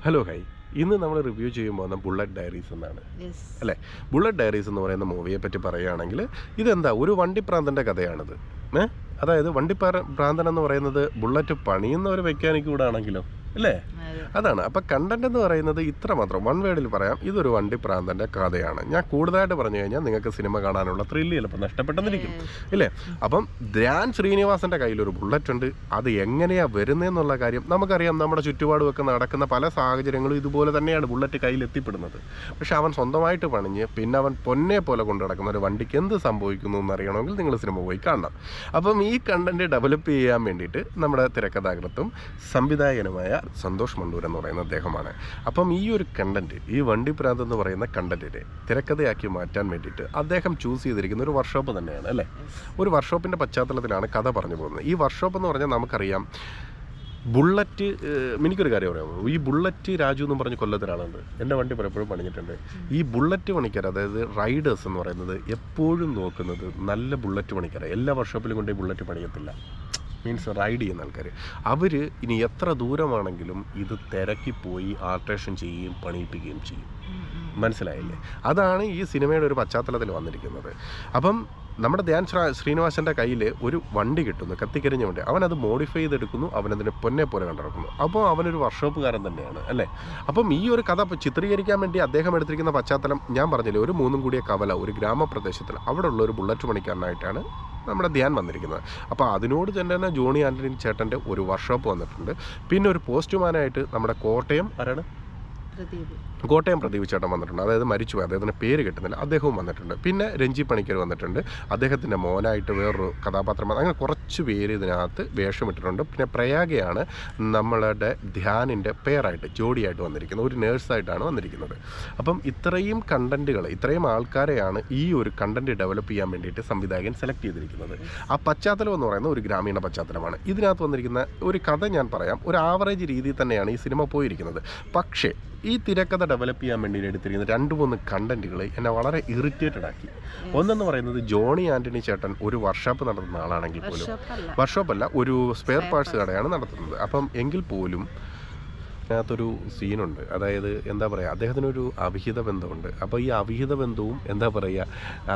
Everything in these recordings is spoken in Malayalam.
Hello hi. ഇന്ന് നമ്മൾ റിവ്യൂ ചെയ്യാൻ പോകുന്ന ബുള്ളറ്റ് ഡയറീസ് എന്നാണ് അല്ലേ. ബുള്ളറ്റ് ഡയറീസ് എന്ന് പറയുന്ന മൂവിയെ പറ്റി പറയുകയാണെങ്കിൽ ഇതെന്താ ഒരു വണ്ടിപ്രാന്തൻ്റെ കഥയാണിത്. അതായത് വണ്ടിപ്രാന്തൻ എന്ന് പറയുന്നത് ബുള്ളറ്റ് പണിയുന്ന ഒരു മെക്കാനിക്ക് കൂടെ ആണെങ്കിലോ അല്ലേ, അതാണ്. അപ്പം കണ്ടന്റ് എന്ന് പറയുന്നത് ഇത്ര മാത്രം, വൺ വേർഡിൽ പറയാം, ഇതൊരു വണ്ടിപ്രാന്തൻ്റെ കഥയാണ്. ഞാൻ കൂടുതലായിട്ട് പറഞ്ഞു കഴിഞ്ഞാൽ നിങ്ങൾക്ക് സിനിമ കാണാനുള്ള ത്രില്ല് ചിലപ്പോൾ നഷ്ടപ്പെട്ടെന്നിരിക്കും ഇല്ലേ. അപ്പം ധ്യാൻ ശ്രീനിവാസൻ്റെ കയ്യിലൊരു ബുള്ളറ്റ് ഉണ്ട്. അത് എങ്ങനെയാണ് വരുന്നതെന്നുള്ള കാര്യം നമുക്കറിയാം. നമ്മുടെ ചുറ്റുപാടുമൊക്കെ നടക്കുന്ന പല സാഹചര്യങ്ങളും ഇതുപോലെ തന്നെയാണ് ബുള്ളറ്റ് കയ്യിൽ എത്തിപ്പെടുന്നത്. പക്ഷെ അവൻ സ്വന്തമായിട്ട് പണിഞ്ഞ് പിന്നെ അവൻ പൊന്നെ പോലെ കൊണ്ടു നടക്കുന്ന ഒരു വണ്ടിക്ക് എന്ത് സംഭവിക്കുന്നു എന്നറിയണമെങ്കിൽ നിങ്ങൾ സിനിമ പോയി കാണണം. അപ്പം ഈ കണ്ടന്റ് ഡെവലപ്പ് ചെയ്യാൻ വേണ്ടിയിട്ട് നമ്മുടെ തിരക്കഥാകൃത്തും സംവിധായകനുമായ സന്തോഷ് മണ്ടൂർ എന്ന് പറയുന്ന അദ്ദേഹമാണ്. അപ്പം ഈ ഒരു കണ്ടന്റ്, ഈ വണ്ടിപ്രാന്ത് എന്ന് പറയുന്ന കണ്ടന്റിനെ തിരക്കഥയാക്കി മാറ്റാൻ വേണ്ടിയിട്ട് അദ്ദേഹം ചൂസ് ചെയ്തിരിക്കുന്ന ഒരു വർക്ക്ഷോപ്പ് തന്നെയാണ് അല്ലേ. ഒരു വർക്ക്ഷോപ്പിൻ്റെ പശ്ചാത്തലത്തിലാണ് കഥ പറഞ്ഞു പോകുന്നത്. ഈ വർക്ക്ഷോപ്പ് എന്ന് പറഞ്ഞാൽ നമുക്കറിയാം, ബുള്ളറ്റ്, എനിക്കൊരു കാര്യം പറയാമോ, ഈ ബുള്ളറ്റ് രാജു എന്ന് പറഞ്ഞ് കൊല്ലത്തൊരാളുണ്ട്. എൻ്റെ വണ്ടി പലപ്പോഴും പണിഞ്ഞിട്ടുണ്ട്. ഈ ബുള്ളറ്റ് പണിക്കാർ, അതായത് റൈഡേഴ്സ് എന്ന് പറയുന്നത് എപ്പോഴും നോക്കുന്നത് നല്ല ബുള്ളറ്റ് പണിക്കാരെ. എല്ലാ വർക്ക്ഷോപ്പിലും കൊണ്ട് ബുള്ളറ്റ് പണിയത്തില്ല, മീൻസ് റൈഡ് ചെയ്യുന്ന ആൾക്കാർ. അവർ ഇനി എത്ര ദൂരമാണെങ്കിലും ഇത് തിരക്കിപ്പോയി ആൾട്രേഷൻ ചെയ്യുകയും പണിയിപ്പിക്കുകയും ചെയ്യും. മനസ്സിലായില്ലേ? അതാണ് ഈ സിനിമയുടെ ഒരു പശ്ചാത്തലത്തിൽ വന്നിരിക്കുന്നത്. അപ്പം നമ്മുടെ ധ്യാൻ ശ്രീനിവാസൻ്റെ കയ്യിൽ ഒരു വണ്ടി കിട്ടുന്നു, കത്തിക്കരിഞ്ഞ വണ്ടി. അവനത് മോഡിഫൈ ചെയ്തെടുക്കുന്നു, അവനതിനെ പൊന്നെ പോലെ കണ്ടിറക്കുന്നു. അപ്പോൾ അവനൊരു വർക്ക്ഷോപ്പുകാരൻ തന്നെയാണ് അല്ലേ. അപ്പം ഈ ഒരു കഥ ചിത്രീകരിക്കാൻ വേണ്ടി അദ്ദേഹം എടുത്തിരിക്കുന്ന പശ്ചാത്തലം ഞാൻ പറഞ്ഞില്ലേ, ഒരു മൂന്നും കൂടിയ കവല, ഒരു ഗ്രാമപ്രദേശത്തിൽ അവിടെ ഉള്ള ഒരു ബുള്ളറ്റ് പണിക്കാരനായിട്ടാണ് നമ്മുടെ ധ്യാൻ വന്നിരിക്കുന്നത്. അപ്പോൾ അതിനോട് തന്നെ ജോണി ആൻ്റണി ചേട്ടൻ്റെ ഒരു വർക്ക്ഷോപ്പ് വന്നിട്ടുണ്ട്. പിന്നെ ഒരു പോസ്റ്റ്മാനായിട്ട് നമ്മുടെ കോട്ടയം പ്രദീപ് ചേട്ടൻ വന്നിട്ടുണ്ട്. അതായത് മരിച്ചുപോയി, അദ്ദേഹത്തിൻ്റെ പേര് കിട്ടുന്നില്ല, അദ്ദേഹവും വന്നിട്ടുണ്ട്. പിന്നെ രഞ്ജി പണിക്കർ വന്നിട്ടുണ്ട്, അദ്ദേഹത്തിൻ്റെ മോനായിട്ട് വേറൊരു കഥാപാത്രം. അങ്ങനെ കുറച്ച് പേര് ഇതിനകത്ത് വേഷമിട്ടിട്ടുണ്ട്. പിന്നെ പ്രയാഗയാണ് നമ്മളുടെ ധ്യാനിൻ്റെ പേരായിട്ട് ജോഡിയായിട്ട് വന്നിരിക്കുന്നത്, ഒരു നേഴ്സായിട്ടാണ് വന്നിരിക്കുന്നത്. അപ്പം ഇത്രയും കണ്ടൻറ്റുകൾ, ഇത്രയും ആൾക്കാരെയാണ് ഈ ഒരു കണ്ടൻറ്റ് ഡെവലപ്പ് ചെയ്യാൻ വേണ്ടിയിട്ട് സംവിധായകൻ സെലക്ട് ചെയ്തിരിക്കുന്നത്. ആ പശ്ചാത്തലം എന്ന് പറയുന്നത് ഒരു ഗ്രാമീണ പശ്ചാത്തലമാണ്. ഇതിനകത്ത് വന്നിരിക്കുന്ന ഒരു കഥ ഞാൻ പറയാം, ഒരു ആവറേജ് രീതിയിൽ തന്നെയാണ് ഈ സിനിമ പോയിരിക്കുന്നത്. പക്ഷേ ഈ തിരക്കഥ ഡെവലപ്പ് ചെയ്യാൻ വേണ്ടി എടുത്തിരിക്കുന്ന 2-3 കണ്ടന്റുകൾ എന്നെ വളരെ ഇറിറ്റേറ്റഡ് ആക്കി. ഒന്നെന്ന് പറയുന്നത്, ജോണി ആൻ്റണി ചേട്ടൻ ഒരു വർക്ക്ഷോപ്പ് നടത്തുന്ന ആളാണെങ്കിൽ പോലും, വർക്ക്ഷോപ്പല്ല, ഒരു സ്പെയർ പാർട്സ് കടയാണ് നടത്തുന്നത്. അപ്പം എങ്കിൽ പോലും അതിനകത്തൊരു സീനുണ്ട്. അതായത് എന്താ പറയുക, അദ്ദേഹത്തിനൊരു അവിഹിത ബന്ധമുണ്ട്. അപ്പോൾ ഈ അവിഹിത ബന്ധവും എന്താ പറയുക,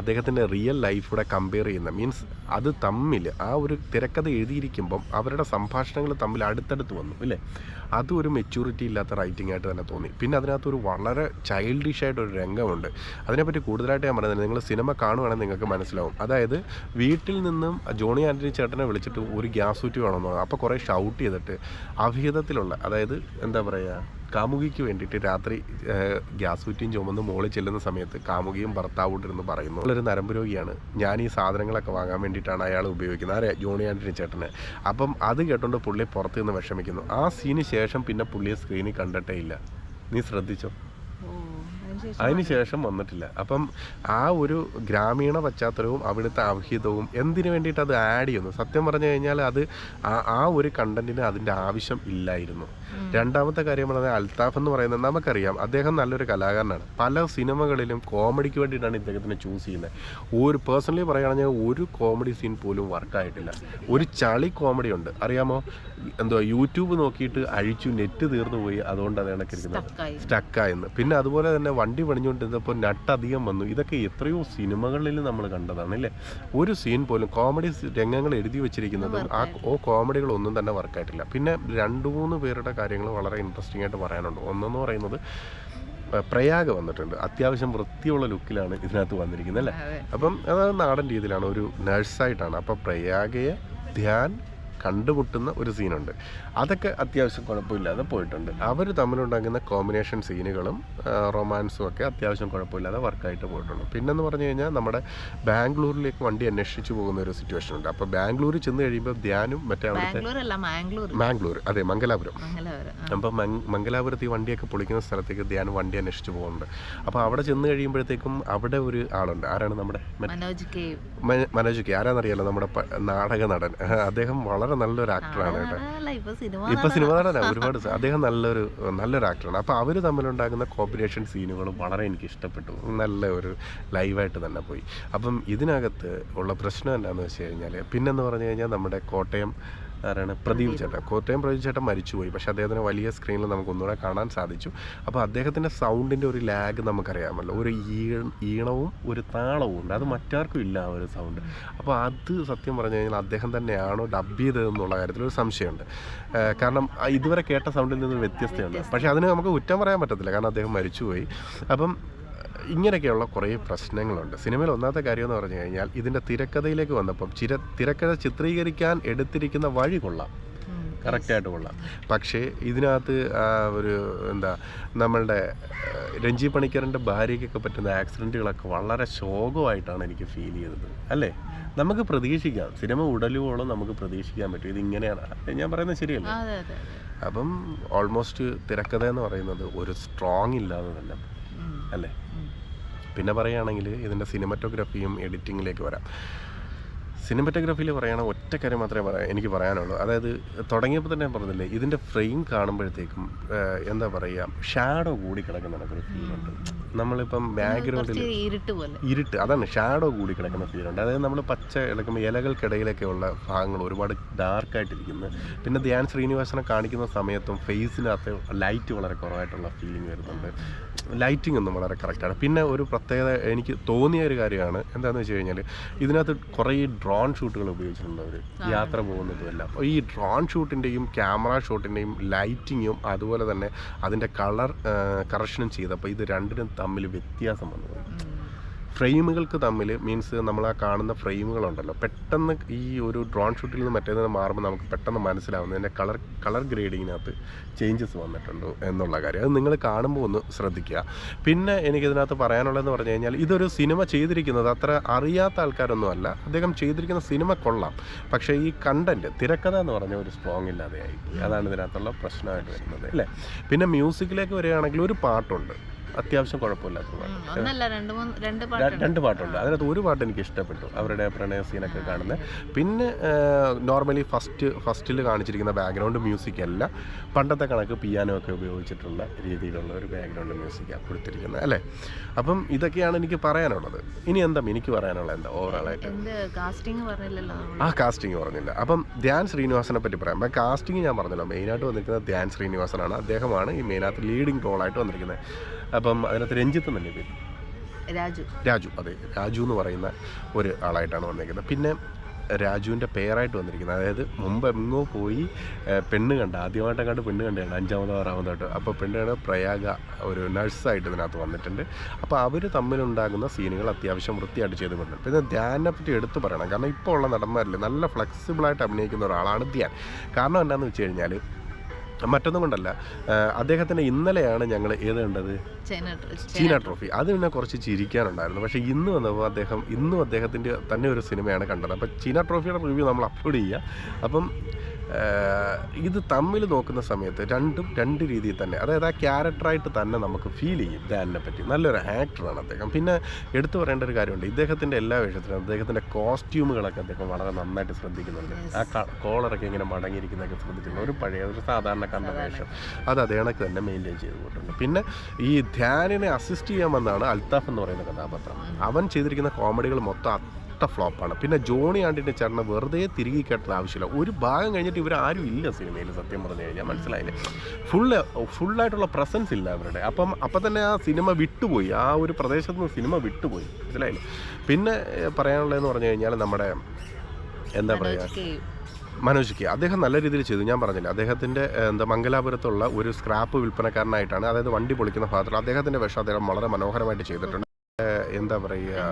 അദ്ദേഹത്തിൻ്റെ റിയൽ ലൈഫൂടെ കമ്പയർ ചെയ്യുന്ന, മീൻസ് അത് തമ്മിൽ ആ ഒരു തിരക്കഥ എഴുതിയിരിക്കുമ്പം അവരുടെ സംഭാഷണങ്ങൾ തമ്മിൽ അടുത്തടുത്ത് വന്നു ഇല്ലേ. അതും ഒരു മെച്യൂരിറ്റി ഇല്ലാത്ത റൈറ്റിംഗ് ആയിട്ട് തന്നെ തോന്നി. പിന്നെ അതിനകത്തൊരു വളരെ ചൈൽഡിഷ് ആയിട്ടൊരു രംഗമുണ്ട്. അതിനെപ്പറ്റി കൂടുതലായിട്ട് ഞാൻ പറയുന്നത്, നിങ്ങൾ സിനിമ കാണുവാണെങ്കിൽ നിങ്ങൾക്ക് മനസ്സിലാവും. അതായത് വീട്ടിൽ നിന്നും ജോണി ആൻ്റണി ചേട്ടനെ വിളിച്ചിട്ട് ഒരു ഗ്യാസ് കുറ്റി വേണമെന്ന് പറഞ്ഞു. അപ്പോൾ കുറേ ഷൗട്ട് ചെയ്തിട്ട് അവിഹിതത്തിലുള്ള, അതായത് എന്താ പറയുക, കാമുകിക്ക് വേണ്ടിയിട്ട് രാത്രി ഗ്യാസ് കുറ്റിയും ചുമന്ന് മോളിൽ ചെല്ലുന്ന സമയത്ത് കാമുകിയും ഭർത്താവോട്ടിരുന്ന് പറയുന്നു, ഒരു നരമ്പ് രോഗിയാണ്, ഞാൻ ഈ സാധനങ്ങളൊക്കെ വാങ്ങാൻ വേണ്ടിയിട്ടാണ് അയാൾ ഉപയോഗിക്കുന്നത്, ആരെ, ജോണി ആൻ്റണി ചേട്ടന്. അപ്പം അത് കേട്ടോണ്ട് പുള്ളി പുറത്ത് നിന്ന് വിഷമിക്കുന്നു. ആ സീന് ശേഷം പിന്നെ പുള്ളിയെ സ്ക്രീനിൽ കണ്ടിട്ടേ ഇല്ല. നീ ശ്രദ്ധിച്ചോ? അതിന് ശേഷം വന്നിട്ടില്ല. അപ്പം ആ ഒരു ഗ്രാമീണ പശ്ചാത്തലവും അവിടുത്തെ അവിഹിതവും എന്തിനു വേണ്ടിയിട്ട് അത് ആഡ് ചെയ്യുന്നു? സത്യം പറഞ്ഞു കഴിഞ്ഞാൽ അത് ആ ഒരു കണ്ടന്റിന് അതിൻ്റെ ആവശ്യം ഇല്ലായിരുന്നു. രണ്ടാമത്തെ കാര്യം പറഞ്ഞാൽ, അൽത്താഫ് എന്ന് പറയുന്നത് നമുക്കറിയാം, അദ്ദേഹം നല്ലൊരു കലാകാരനാണ്. പല സിനിമകളിലും കോമഡിക്ക് വേണ്ടിയിട്ടാണ് ഇദ്ദേഹത്തിനെ ചൂസ് ചെയ്യുന്നത്. ഒരു പേഴ്സണലി പറയുകയാണെങ്കിൽ ഒരു കോമഡി സീൻ പോലും വർക്കായിട്ടില്ല. ഒരു ചളി കോമഡി ഉണ്ട്, അറിയാമോ, എന്തോ യൂട്യൂബ് നോക്കിയിട്ട് അഴിച്ചു, നെറ്റ് തീർന്നു പോയി, അതുകൊണ്ട് അത് കണക്കിരിക്കുന്നത് സ്റ്റക്കായെന്ന്. പിന്നെ അതുപോലെ തന്നെ വണ്ടി പണിഞ്ഞുകൊണ്ടിരുന്നപ്പോൾ നട്ടധികം വന്നു. ഇതൊക്കെ എത്രയോ സിനിമകളിൽ നമ്മൾ കണ്ടതാണ് അല്ലേ. ഒരു സീൻ പോലും, കോമഡി രംഗങ്ങൾ എഴുതി വെച്ചിരിക്കുന്നതും ആ കോമഡികളൊന്നും തന്നെ വർക്കായിട്ടില്ല. പിന്നെ 2-3 പേരുടെ കാര്യങ്ങൾ വളരെ ഇൻട്രസ്റ്റിംഗ് ആയിട്ട് പറയാനുണ്ട്. ഒന്നെന്ന് പറയുന്നത്, പ്രയാഗ വന്നിട്ടുണ്ട്. അത്യാവശ്യം വൃത്തിയുള്ള ലുക്കിലാണ് ഇതിനകത്ത് വന്നിരിക്കുന്നത് അല്ലേ. അപ്പം അത് നാടൻ രീതിയിലാണ്, ഒരു നഴ്സായിട്ടാണ്. അപ്പോൾ പ്രയാഗയെ ധ്യാൻ കണ്ടുമുട്ടുന്ന ഒരു സീനുണ്ട്. അതൊക്കെ അത്യാവശ്യം കുഴപ്പമില്ലാതെ പോയിട്ടുണ്ട്. അവർ തമ്മിലുണ്ടാകുന്ന കോമ്പിനേഷൻ സീനുകളും റൊമാൻസും ഒക്കെ അത്യാവശ്യം കുഴപ്പമില്ലാതെ വർക്കായിട്ട് പോയിട്ടുണ്ട്. പിന്നെന്ന് പറഞ്ഞു കഴിഞ്ഞാൽ, നമ്മുടെ ബാംഗ്ലൂരിലേക്ക് വണ്ടി അന്വേഷിച്ച് പോകുന്ന ഒരു സിറ്റുവേഷൻ ഉണ്ട്. അപ്പോൾ ബാംഗ്ലൂരിൽ ചെന്ന് കഴിയുമ്പോൾ ധ്യാനും മറ്റേ അവിടുത്തെ മാംഗ്ലൂർ, അതെ, മംഗലാപുരം. അപ്പം മംഗലാപുരത്ത് ഈ വണ്ടിയൊക്കെ പൊളിക്കുന്ന സ്ഥലത്തേക്ക് ധ്യാൻ വണ്ടി അന്വേഷിച്ച് പോകുന്നുണ്ട്. അപ്പോൾ അവിടെ ചെന്ന് കഴിയുമ്പോഴത്തേക്കും അവിടെ ഒരു ആളുണ്ട്. ആരാണ്? നമ്മുടെ മനോജ് കെ. ആരാന്നറിയാലോ, നമ്മുടെ നാടക നടൻ. അദ്ദേഹം വളരെ നല്ലൊരു ആക്ടറാണ് കേട്ടോ. ഇപ്പൊ സിനിമ നടനാണ് ഒരുപാട്. അദ്ദേഹം നല്ലൊരു ആക്ടറാണ്. അപ്പോൾ അവർ തമ്മിലുണ്ടാകുന്ന കോമ്പിനേഷൻ സീനുകളും വളരെ എനിക്ക് ഇഷ്ടപ്പെട്ടു. നല്ല ഒരു ലൈവായിട്ട് തന്നെ പോയി. അപ്പം ഇതിനകത്ത് ഉള്ള പ്രശ്നം എന്താണെന്ന് വെച്ച് കഴിഞ്ഞാൽ, പിന്നെന്ന് പറഞ്ഞു കഴിഞ്ഞാൽ, നമ്മുടെ കോട്ടയം ആരാണ്? പ്രദീപ് ചേട്ടൻ. കോട്ടയം പ്രദീപ് ചേട്ടൻ മരിച്ചുപോയി. പക്ഷേ അദ്ദേഹത്തിന് വലിയ സ്ക്രീനിൽ നമുക്ക് ഒന്നുകൂടെ കാണാൻ സാധിച്ചു. അപ്പോൾ അദ്ദേഹത്തിൻ്റെ സൗണ്ടിൻ്റെ ഒരു ലാഗ് നമുക്കറിയാമല്ലോ. ഒരു ഈണവും ഒരു താളവും ഉണ്ട്. അത് മറ്റാർക്കും ഇല്ല ആ ഒരു സൗണ്ട്. അപ്പോൾ അത് സത്യം പറഞ്ഞു കഴിഞ്ഞാൽ അദ്ദേഹം തന്നെയാണോ ഡബ് ചെയ്തതെന്നുള്ള കാര്യത്തിൽ ഒരു സംശയമുണ്ട്. കാരണം ഇതുവരെ കേട്ട സൗണ്ടിൽ നിന്ന് വ്യത്യസ്തമുണ്ട്. പക്ഷേ അതിന് നമുക്ക് കുറ്റം പറയാൻ പറ്റത്തില്ല, കാരണം അദ്ദേഹം മരിച്ചുപോയി. അപ്പം ഇങ്ങനെയൊക്കെയുള്ള കുറേ പ്രശ്നങ്ങളുണ്ട് സിനിമയിൽ. ഒന്നാമത്തെ കാര്യം എന്ന് പറഞ്ഞു കഴിഞ്ഞാൽ ഇതിൻ്റെ തിരക്കഥയിലേക്ക് വന്നപ്പം തിരക്കഥ ചിത്രീകരിക്കാൻ എടുത്തിരിക്കുന്ന വഴി കൊള്ളാം, കറക്റ്റായിട്ട് കൊള്ളാം. പക്ഷേ ഇതിനകത്ത് ഒരു എന്താ നമ്മളുടെ രഞ്ജി പണിക്കറിൻ്റെ ഭാര്യയ്ക്കൊക്കെ പറ്റുന്ന ആക്സിഡൻറ്റുകളൊക്കെ വളരെ ശോകമായിട്ടാണ് എനിക്ക് ഫീൽ ചെയ്തത്. അല്ലേ? നമുക്ക് പ്രതീക്ഷിക്കാം, സിനിമ ഉടലുവോളം നമുക്ക് പ്രതീക്ഷിക്കാൻ പറ്റും ഇതിങ്ങനെയാണ്. ഞാൻ പറയുന്നത് ശരിയല്ല? അപ്പം ഓൾമോസ്റ്റ് തിരക്കഥ എന്ന് പറയുന്നത് ഒരു സ്ട്രോങ് ഇല്ലാതെ തന്നെ അല്ലേ. പിന്നെ പറയുകയാണെങ്കിൽ ഇതിൻ്റെ സിനിമറ്റോഗ്രാഫിയും എഡിറ്റിങ്ങിലേക്ക് വരാം. സിനിമറ്റോഗ്രാഫിയിൽ പറയുകയാണെങ്കിൽ ഒറ്റ കാര്യം മാത്രമേ എനിക്ക് പറയാനുള്ളൂ. അതായത് തുടങ്ങിയപ്പോൾ തന്നെ ഞാൻ പറഞ്ഞില്ലേ, ഇതിൻ്റെ ഫ്രെയിം കാണുമ്പോഴത്തേക്കും എന്താ പറയുക, ഷാഡോ കൂടി കിടക്കുന്ന നമുക്കൊരു ഫീലുണ്ട്. നമ്മളിപ്പം ബാക്ക്ഗ്രൗണ്ടിൽ ഇരുട്ട്, അതാണ് ഷാഡോ കൂടി കിടക്കുന്ന ഫീലുണ്ട്. അതായത് നമ്മൾ പച്ച ഇളക്കുമ്പോൾ ഇലകൾക്കിടയിലൊക്കെയുള്ള ഭാഗങ്ങൾ ഒരുപാട് ഡാർക്കായിട്ടിരിക്കുന്നു. പിന്നെ ധ്യാൻ ശ്രീനിവാസനെ കാണിക്കുന്ന സമയത്തും ഫേസിനകത്ത് ലൈറ്റ് വളരെ കുറവായിട്ടുള്ള ഫീലിംഗ് വരുന്നുണ്ട്. ലൈറ്റിംഗ് ഒന്നും വളരെ കറക്റ്റാണ്. പിന്നെ ഒരു പ്രത്യേകത എനിക്ക് തോന്നിയ ഒരു കാര്യമാണ് എന്താണെന്ന് വെച്ച് കഴിഞ്ഞാൽ, ഇതിനകത്ത് കുറേ ഡ്രോൺ ഷൂട്ടുകൾ ഉപയോഗിച്ചിട്ടുണ്ട് അവർ യാത്ര പോകുന്നതുമല്ല. അപ്പോൾ ഈ ഡ്രോൺ ഷൂട്ടിൻ്റെയും ക്യാമറ ഷോട്ടിൻ്റെയും ലൈറ്റിങ്ങും അതുപോലെ തന്നെ അതിൻ്റെ കളർ കറക്ഷനും ചെയ്തപ്പോൾ ഇത് രണ്ടിനും തമ്മിൽ വ്യത്യാസം വന്നു. ഫ്രെയിമുകൾക്ക് തമ്മിൽ മീൻസ് നമ്മൾ ആ കാണുന്ന ഫ്രെയിമുകളുണ്ടല്ലോ, പെട്ടെന്ന് ഈ ഒരു ഡ്രോൺ ഷൂട്ടിൽ നിന്ന് മറ്റേതിന് മാറുമ്പോൾ നമുക്ക് പെട്ടെന്ന് മനസ്സിലാവുന്നത് അതിൻ്റെ കളർ ഗ്രേഡിങ്ങിനകത്ത് ചേഞ്ചസ് വന്നിട്ടുണ്ട് എന്നുള്ള കാര്യം. അത് നിങ്ങൾ കാണുമ്പോൾ ഒന്ന് ശ്രദ്ധിക്കുക. പിന്നെ എനിക്കിതിനകത്ത് പറയാനുള്ളതെന്ന് പറഞ്ഞു കഴിഞ്ഞാൽ, ഇതൊരു സിനിമ ചെയ്തിരിക്കുന്നത് അത്ര അറിയാത്ത ആൾക്കാരൊന്നും അല്ല. അദ്ദേഹം ചെയ്തിരിക്കുന്ന സിനിമ കൊള്ളാം, പക്ഷേ ഈ കണ്ടൻറ്റ് തിരക്കഥ എന്ന് പറഞ്ഞ ഒരു സ്ട്രോങ് ഇല്ലാതെയായി. അതാണ് ഇതിനകത്തുള്ള പ്രശ്നമായിട്ട് വരുന്നത് അല്ലേ. പിന്നെ മ്യൂസിക്കിലേക്ക് വരികയാണെങ്കിൽ ഒരു പാട്ടുണ്ട് അത്യാവശ്യം കുഴപ്പമില്ലാത്ത രണ്ട് പാട്ടുണ്ട്. അതിനകത്ത് ഒരു പാട്ട് എനിക്ക് ഇഷ്ടപ്പെട്ടു, അവരുടെ പ്രണയ സീനൊക്കെ കാണുന്നത്. പിന്നെ നോർമലി ഫസ്റ്റിൽ കാണിച്ചിരിക്കുന്ന ബാക്ക്ഗ്രൗണ്ട് മ്യൂസിക് അല്ല, പണ്ടത്തെ കണക്ക് പിയാനോ ഒക്കെ ഉപയോഗിച്ചിട്ടുള്ള രീതിയിലുള്ള ഒരു ബാക്ക്ഗ്രൗണ്ട് മ്യൂസിക്കാണ് കൊടുത്തിരിക്കുന്നത് അല്ലേ. അപ്പം ഇതൊക്കെയാണ് എനിക്ക് പറയാനുള്ളത്. ഇനി എനിക്ക് പറയാനുള്ളത് എന്താ ഓവറോളായിട്ട്? കാസ്റ്റിംഗ് പറഞ്ഞില്ല. അപ്പം ധ്യാൻ ശ്രീനിവാസനെ പറ്റി പറയാം. അപ്പം കാസ്റ്റിംഗ് ഞാൻ പറഞ്ഞല്ലോ, മെയിനായിട്ട് വന്നിരിക്കുന്നത് ധ്യാൻ ശ്രീനിവാസനാണ്. അദ്ദേഹമാണ് ഈ മെയിനകത്ത് ലീഡിങ് റോളായിട്ട് വന്നിരിക്കുന്നത്. അപ്പം അതിനകത്ത് രഞ്ജിത്ത് തന്നെ പേര്, രാജു, അതെ, രാജു എന്ന് പറയുന്ന ഒരു ആളായിട്ടാണ് വന്നിരിക്കുന്നത്. പിന്നെ രാജുവിൻ്റെ പേരായിട്ട് വന്നിരിക്കുന്നത്, അതായത് മുമ്പ് എങ്ങോ പോയി പെണ്ണ് ആദ്യമായിട്ടെങ്ങാണ്ട് പെണ്ണ് കണ്ടാണ് 5ാമതോ 6ാമതായിട്ട്. അപ്പോൾ പെണ്ണ് പ്രയാഗ ഒരു നഴ്സായിട്ട് ഇതിനകത്ത് വന്നിട്ടുണ്ട്. അപ്പോൾ അവർ തമ്മിലുണ്ടാകുന്ന സീനുകൾ അത്യാവശ്യം വൃത്തിയായിട്ട് ചെയ്ത് വരുന്നുണ്ട്. പിന്നെ ധ്യാനെ പറ്റി എടുത്തു പറയണം, കാരണം ഇപ്പോൾ ഉള്ള നടന്മാരിൽ നല്ല ഫ്ലെക്സിബിളായിട്ട് അഭിനയിക്കുന്ന ഒരാളാണ് ധ്യാൻ. കാരണം എന്താണെന്ന് വെച്ച് കഴിഞ്ഞാൽ മറ്റൊന്നും കൊണ്ടല്ല, അദ്ദേഹത്തിന് ഇന്നലെയാണ് ഞങ്ങൾ ഏത് കണ്ടത്, ചീന ട്രോഫി. അത് പിന്നെ കുറച്ച് ചിരിക്കാനുണ്ടായിരുന്നു. പക്ഷേ ഇന്നും അദ്ദേഹത്തിൻ്റെ തന്നെ ഒരു സിനിമയാണ് കണ്ടത്. അപ്പോൾ ചീന ട്രോഫിയുടെ റിവ്യൂ നമ്മൾ അപ്ലോഡ് ചെയ്യുക. അപ്പം ഇത് തമ്മിൽ നോക്കുന്ന സമയത്ത് രണ്ട് രീതിയിൽ തന്നെ, അതായത് ആ ക്യാരക്ടറായിട്ട് തന്നെ നമുക്ക് ഫീൽ ചെയ്യും ധ്യാനിനെ പറ്റി. നല്ലൊരു ആക്ടറാണ് അദ്ദേഹം. പിന്നെ എടുത്തു പറയേണ്ട ഒരു കാര്യമുണ്ട്, ഇദ്ദേഹത്തിൻ്റെ എല്ലാ വേഷത്തിലും അദ്ദേഹത്തിൻ്റെ കോസ്റ്റ്യൂമുകളൊക്കെ അദ്ദേഹം വളരെ നന്നായിട്ട് ശ്രദ്ധിക്കുന്നുണ്ട്. ആ കോളറൊക്കെ ഇങ്ങനെ മടങ്ങിയിരിക്കുന്നതൊക്കെ ശ്രദ്ധിച്ചിട്ടുണ്ട്. ഒരു പഴയ ഒരു സാധാരണക്കാരൻ്റെ വേഷം അത് അദ്ദേഹമൊക്കെ തന്നെ മെയിൻറ്റെയിൻ ചെയ്ത് പോയിട്ടുണ്ട്. പിന്നെ ഈ ധ്യാനിനെ അസിസ്റ്റ് ചെയ്യാൻ വന്നതാണ് അൽത്താഫ് എന്ന് പറയുന്ന കഥാപാത്രം. അവൻ ചെയ്തിരിക്കുന്ന കോമഡികൾ മൊത്തം ഫ്ലോപ്പാണ്. പിന്നെ ജോണി ആണ്ടിൻ്റെ ചേട്ടനെ വെറുതെ തിരികെ കേട്ടത് ആവശ്യമില്ല. ഒരു ഭാഗം കഴിഞ്ഞിട്ട് ഇവരാരും ഇല്ല സിനിമയിൽ, സത്യം പറഞ്ഞു കഴിഞ്ഞാൽ മനസ്സിലായില്ലേ, ഫുള്ളായിട്ടുള്ള പ്രസൻസ് ഇല്ല അവരുടെ. അപ്പം തന്നെ ആ സിനിമ വിട്ടുപോയി, ആ ഒരു പ്രദേശത്ത് നിന്ന് സിനിമ വിട്ടുപോയി, മനസ്സിലായില്ലേ. പിന്നെ പറയാനുള്ളതെന്ന് പറഞ്ഞു കഴിഞ്ഞാൽ നമ്മുടെ എന്താ പറയുക, മനോജ് കെ, അദ്ദേഹം നല്ല രീതിയിൽ ചെയ്തു. ഞാൻ പറഞ്ഞില്ല, അദ്ദേഹത്തിൻ്റെ മംഗലാപുരത്തുള്ള ഒരു സ്ക്രാപ്പ് വിൽപ്പനക്കാരനായിട്ടാണ്, അതായത് വണ്ടി പൊളിക്കുന്ന ഭാഗത്തുള്ള അദ്ദേഹത്തിൻ്റെ വേഷം അദ്ദേഹം വളരെ മനോഹരമായിട്ട് ചെയ്തിട്ടുണ്ട്. എന്താ പറയുക,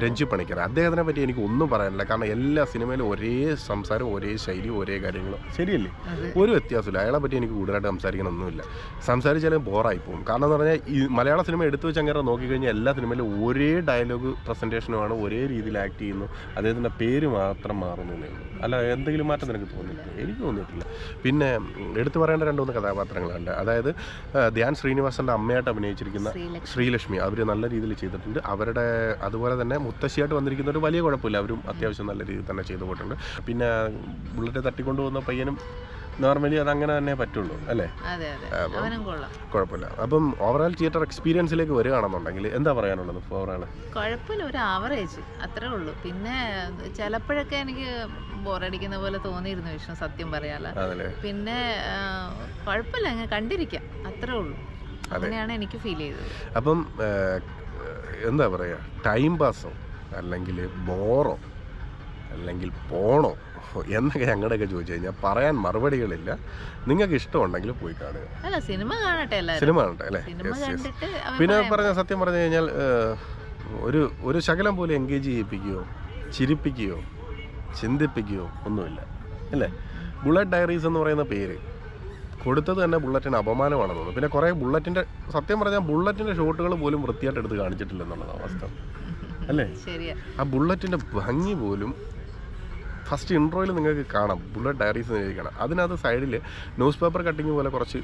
രഞ്ജി പണിക്കർ, അദ്ദേഹത്തിനെ പറ്റി എനിക്ക് ഒന്നും പറയാനില്ല. കാരണം എല്ലാ സിനിമയിലും ഒരേ സംസാരം, ഒരേ ശൈലി, ഒരേ കാര്യങ്ങളും, ശരിയല്ലേ, ഒരു വ്യത്യാസമില്ല. അയാളെ പറ്റി എനിക്ക് കൂടുതലായിട്ട് സംസാരിക്കാനൊന്നുമില്ല. സംസാരിച്ചാലും ബോറായി പോകും. കാരണം എന്ന് പറഞ്ഞാൽ ഈ മലയാള സിനിമ എടുത്തു വെച്ച് അങ്ങനെ നോക്കിക്കഴിഞ്ഞാൽ എല്ലാ സിനിമയിലും ഒരേ ഡയലോഗ് പ്രസൻറ്റേഷനുമാണ്, ഒരേ രീതിയിൽ ആക്ട് ചെയ്യുന്നു, അദ്ദേഹത്തിൻ്റെ പേര് മാത്രം മാറുന്നതേ ഉള്ളൂ. അല്ല എന്തെങ്കിലും മാറ്റം നിനക്ക് തോന്നിയിട്ടില്ല? എനിക്ക് തോന്നിയിട്ടില്ല. പിന്നെ എടുത്തു പറയേണ്ട 2-3 കഥാപാത്രങ്ങളുണ്ട്. അതായത് ധ്യാൻ ശ്രീനിവാസൻ്റെ അമ്മയായിട്ട് അഭിനയിച്ചിരിക്കുന്ന ശ്രീലക്ഷ്മി, അവർ നല്ല രീതിയിൽ ചെയ്തിട്ടുണ്ട്. അവരുടെ അതുപോലെ തന്നെ മുത്തശ്ശിയായിട്ട് വന്നിരിക്കുന്ന ഒരു വലിയ കുഴപ്പമില്ല, അവരും അത്യാവശ്യം നല്ല രീതിയിൽ തന്നെ ചെയ്തു പോയിട്ടുണ്ട്. പിന്നെ ബുള്ളറ്റ് തട്ടിക്കൊണ്ടുപോകുന്ന പയ്യനും നോർമലി അത് അങ്ങനെ തന്നെ പറ്റുള്ളൂ അല്ലേ? കുഴപ്പമില്ല. അപ്പം ഓവറോൾ തിയേറ്റർ എക്സ്പീരിയൻസിലേക്ക് വരികയാണെന്നുണ്ടെങ്കിൽ എന്താ പറയാനുള്ളത്? ഓവറോൾ കുഴപ്പമില്ല, ഒരു ആവറേജ് അത്രേ ഉള്ളൂ. പിന്നെ ചിലപ്പോഴൊക്കെ എനിക്ക് ബോറടിക്കുന്ന പോലെ തോന്നിയിരുന്നു വിഷ്ണു, സത്യം പറയാല. പിന്നെ കുഴപ്പമില്ല, അങ്ങനെ കണ്ടിരിക്കാം, അത്രേ ഉള്ളൂ. അങ്ങനെയാണ് എനിക്ക് ഫീൽ ചെയ്തത്. അപ്പം എന്താ പറയുക, ടൈം പാസോ അല്ലെങ്കിൽ ബോറോ അല്ലെങ്കിൽ പോണോ എന്നൊക്കെ ഞങ്ങളുടെയൊക്കെ ചോദിച്ചു കഴിഞ്ഞാൽ പറയാൻ മറുപടികളില്ല. നിങ്ങൾക്ക് ഇഷ്ടമുണ്ടെങ്കിൽ പോയി കാണുക. സിനിമ കാണട്ടെ അല്ലേ? പിന്നെ സത്യം പറഞ്ഞു കഴിഞ്ഞാൽ ഒരു ശകലം പോലും എൻഗേജ് ചെയ്യിപ്പിക്കുകയോ ചിരിപ്പിക്കുകയോ ചിന്തിപ്പിക്കുകയോ ഒന്നുമില്ല അല്ലേ? ബുള്ളറ്റ് ഡയറീസ് എന്ന് പറയുന്ന പേര് കൊടുത്തത് തന്നെ ബുള്ളറ്റിന് അപമാനമാണെന്ന് തോന്നുന്നു. പിന്നെ കുറേ ബുള്ളറ്റിൻ്റെ, സത്യം പറഞ്ഞാൽ ബുള്ളറ്റിൻ്റെ ഷോട്ടുകൾ പോലും വൃത്തിയായിട്ട് എടുത്ത് കാണിച്ചിട്ടില്ലെന്നുള്ളത് അവസ്ഥ അല്ലേ? ആ ബുള്ളറ്റിൻ്റെ ഭംഗി പോലും ഫസ്റ്റ് ഇൻട്രോയിൽ നിങ്ങൾക്ക് കാണാം, ബുള്ളറ്റ് ഡയറീസ് എന്ന് എഴുതി കാണാം. അതിനകത്ത് സൈഡിൽ ന്യൂസ് പേപ്പർ കട്ടിങ് പോലെ കുറച്ച്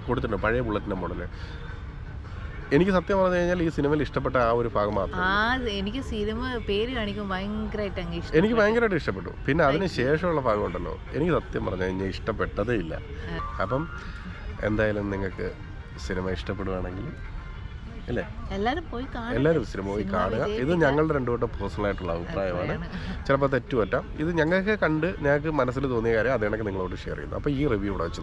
കൊടുത്തിട്ടുണ്ട്, പഴയ ബുള്ളറ്റിൻ്റെ മോഡൽ. എനിക്ക് സത്യം പറഞ്ഞു കഴിഞ്ഞാൽ ഈ സിനിമയിൽ ഇഷ്ടപ്പെട്ട ആ ഒരു ഭാഗം മാത്രം. എനിക്ക് സിനിമ പേര് കാണിക്കും ഭയങ്കരമായിട്ട് എനിക്ക് ഭയങ്കരമായിട്ട് ഇഷ്ടപ്പെട്ടു. പിന്നെ അതിന് ശേഷമുള്ള ഭാഗം ഉണ്ടല്ലോ, എനിക്ക് സത്യം പറഞ്ഞു കഴിഞ്ഞാൽ ഇഷ്ടപ്പെട്ടതേ ഇല്ല. അപ്പം എന്തായാലും നിങ്ങൾക്ക് സിനിമ ഇഷ്ടപ്പെടുകയാണെങ്കിൽ അല്ലേ, എല്ലാവരും സിനിമ പോയി കാണുക. ഇത് ഞങ്ങളുടെ രണ്ടുകൂട്ടം പേഴ്സണലായിട്ടുള്ള അഭിപ്രായമാണ്. ചിലപ്പോൾ തെറ്റുപറ്റാം. ഇത് ഞങ്ങൾക്ക് കണ്ട് ഞങ്ങൾക്ക് മനസ്സിൽ തോന്നിയ കാര്യം അതേണക്ക് നിങ്ങളോട് ഷെയർ ചെയ്യുന്നു. അപ്പോൾ ഈ റിവ്യൂ ഇവിടെ വെച്ച്